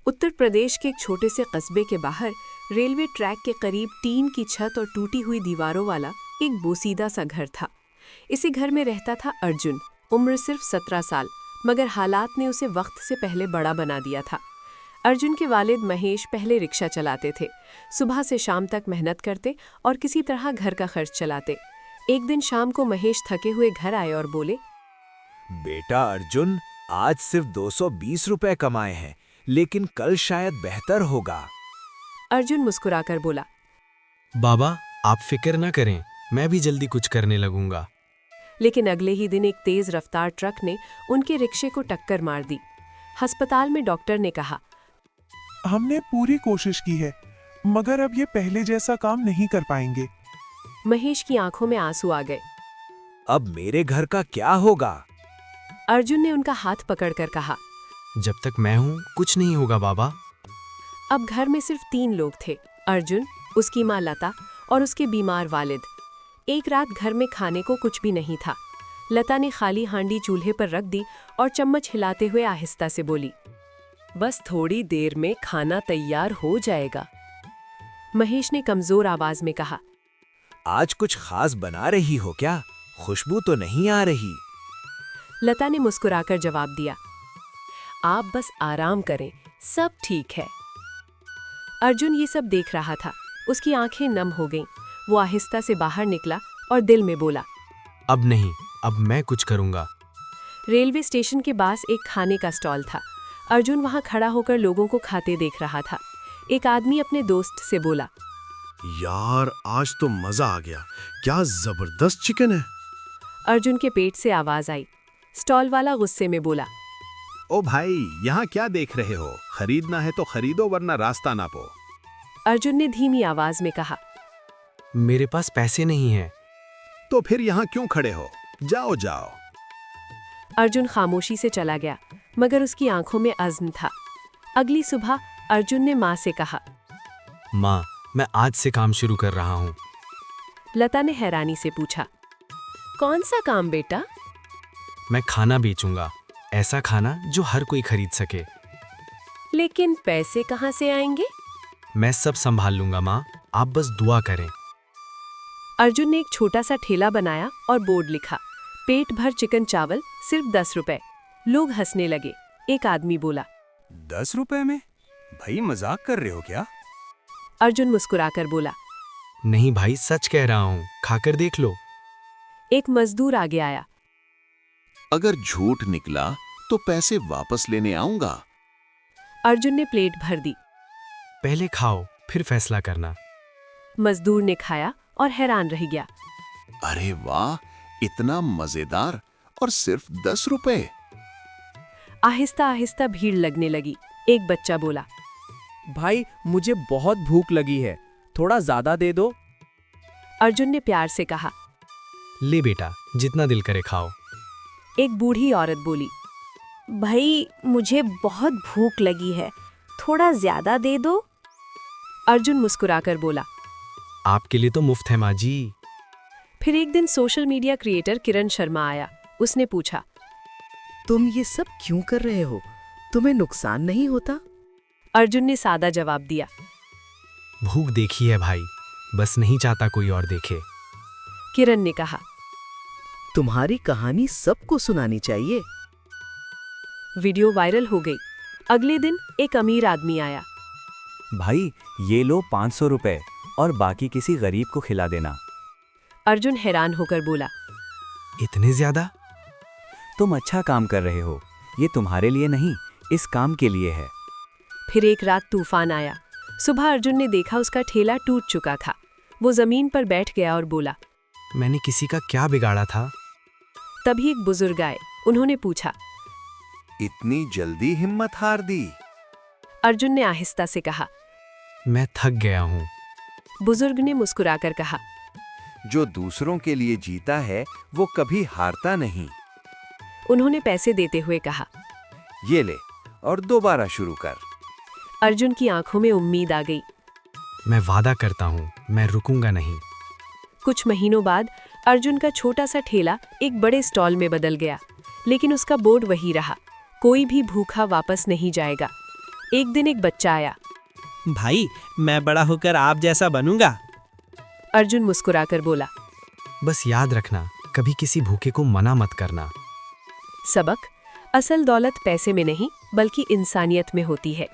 उत्तर प्रदेश के एक छोटे से कस्बे के बाहर रेलवे ट्रैक के करीब टीन की छत और टूटी हुई दीवारों वाला एक बोसीदा सा घर था। इसी घर में रहता था अर्जुन। उम्र सिर्फ 17 साल, मगर हालात ने उसे वक्त से पहले बड़ा बना दिया था। अर्जुन के वालिद महेश पहले रिक्शा चलाते थे। सुबह से शाम तक मेहनत करते और किसी तरह घर का खर्च चलाते। एक दिन शाम को महेश थके हुए घर आए और बोले, बेटा अर्जुन, आज सिर्फ 220 रुपए कमाए हैं, लेकिन कल शायद बेहतर होगा। अर्जुन मुस्कुराकर बोला, बाबा आप फिक्र न करें, मैं भी जल्दी कुछ करने लगूंगा। लेकिन अगले ही दिन एक तेज रफ्तार ट्रक ने उनके रिक्शे को टक्कर मार दी। अस्पताल में डॉक्टर ने कहा, हमने पूरी कोशिश की है, मगर अब ये पहले जैसा काम नहीं कर पाएंगे। महेश की आंखों में आंसू आ गए। अब मेरे घर का क्या होगा? अर्जुन ने उनका हाथ पकड़कर कहा, जब तक मैं हूँ कुछ नहीं होगा बाबा। अब घर में सिर्फ 3 लोग थे, अर्जुन, उसकी माँ लता और उसके बीमार वालिद। एक रात घर में खाने को कुछ भी नहीं था। लता ने खाली हांडी चूल्हे पर रख दी और चम्मच हिलाते हुए आहिस्ता से बोली, बस थोड़ी देर में खाना तैयार हो जाएगा। महेश ने कमजोर आवाज में कहा, आज कुछ खास बना रही हो क्या? खुशबू तो नहीं आ रही। लता ने मुस्कुराकर जवाब दिया, आप बस आराम करें, सब ठीक है। अर्जुन ये सब देख रहा था। उसकी आंखें नम हो गईं। वो आहिस्ता से बाहर निकला और दिल में बोला, अब नहीं, अब मैं कुछ करूंगा। रेलवे स्टेशन के पास एक खाने का स्टॉल था। अर्जुन वहां खड़ा होकर लोगों को खाते देख रहा था। एक आदमी अपने दोस्त से बोला, यार आज तो मजा आ गया, क्या जबरदस्त चिकन है। अर्जुन के पेट से आवाज आई। स्टॉल वाला गुस्से में बोला, ओ भाई, यहाँ क्या देख रहे हो? खरीदना है तो खरीदो, वरना रास्ता नापो। अर्जुन ने धीमी आवाज में कहा, मेरे पास पैसे नहीं हैं। तो फिर यहाँ क्यों खड़े हो? जाओ जाओ। अर्जुन खामोशी से चला गया, मगर उसकी आंखों में अज़्म था। अगली सुबह अर्जुन ने माँ से कहा, माँ, मैं आज से काम शुरू कर रहा हूँ। लता ने हैरानी से पूछा, कौन सा काम बेटा? मैं खाना बेचूंगा, ऐसा खाना जो हर कोई खरीद सके। लेकिन पैसे कहाँ से आएंगे? मैं सब संभाल लूंगा माँ, आप बस दुआ करें। अर्जुन ने एक छोटा सा ठेला बनाया और बोर्ड लिखा, पेट भर चिकन चावल, सिर्फ 10 रुपए। लोग हंसने लगे। एक आदमी बोला, 10 रुपए में? भाई मजाक कर रहे हो क्या? अर्जुन मुस्कुराकर बोला, नहीं भाई, सच कह रहा हूँ, खाकर देख लो। एक मजदूर आगे आया। अगर झूठ निकला तो पैसे वापस लेने आऊंगा। अर्जुन ने प्लेट भर दी। पहले खाओ, फिर फैसला करना। मजदूर ने खाया और हैरान रह गया। अरे वाह, इतना मजेदार, और सिर्फ 10 रुपए। आहिस्ता आहिस्ता भीड़ लगने लगी। एक बच्चा बोला, भाई मुझे बहुत भूख लगी है, थोड़ा ज्यादा दे दो। अर्जुन ने प्यार से कहा। ले बेटा, जितना दिल करे खाओ। एक बूढ़ी औरत बोली, भाई मुझे बहुत भूख लगी है, थोड़ा ज्यादा दे दो। अर्जुन मुस्कुराकर बोला, आपके लिए तो मुफ्त है माँ जी। फिर एक दिन social media creator Kiran Sharma आया। उसने पूछा, तुम ये सब क्यों कर रहे हो? तुम्हें नुकसान नहीं होता? अर्जुन ने सादा जवाब दिया, भूख देखी है भाई, बस नहीं चाहता कोई और देखे। किरण ने कहा, तुम्हारी कहानी सबको सुनानी चाहिए। वीडियो वायरल हो गई। अगले दिन एक अमीर आदमी आया। भाई ये लो 500 रुपए, और बाकी किसी गरीब को खिला देना। अर्जुन हैरान होकर बोला, इतने ज्यादा? तुम अच्छा काम कर रहे हो, ये तुम्हारे लिए नहीं, इस काम के लिए है। फिर एक रात तूफान आया। सुबह अर्जुन ने देखा उसका ठेला टूट चुका था। वो जमीन पर बैठ गया और बोला, मैंने किसी का क्या बिगाड़ा था? तभी एक बुजुर्ग आए। उन्होंने पूछा, इतनी जल्दी हिम्मत हार दी? अर्जुन ने आहिस्ता से कहा, मैं थक गया हूँ। बुजुर्ग ने मुस्कुराकर कहा, जो दूसरों के लिए जीता है वो कभी हारता नहीं। उन्होंने पैसे देते हुए कहा, ये ले और दोबारा शुरू कर। अर्जुन की आंखों में उम्मीद आ गई। मैं वादा करता हूँ, मैं रुकूंगा नहीं। कुछ महीनों बाद अर्जुन का छोटा सा ठेला एक बड़े स्टॉल में बदल गया, लेकिन उसका बोर्ड वही रहा, कोई भी भूखा वापस नहीं जाएगा। एक दिन एक बच्चा आया। भाई मैं बड़ा होकर आप जैसा बनूंगा। अर्जुन मुस्कुराकर बोला। बस याद रखना, कभी किसी भूखे को मना मत करना। सबक: असल दौलत पैसे में नहीं बल्कि इंसानियत में होती है।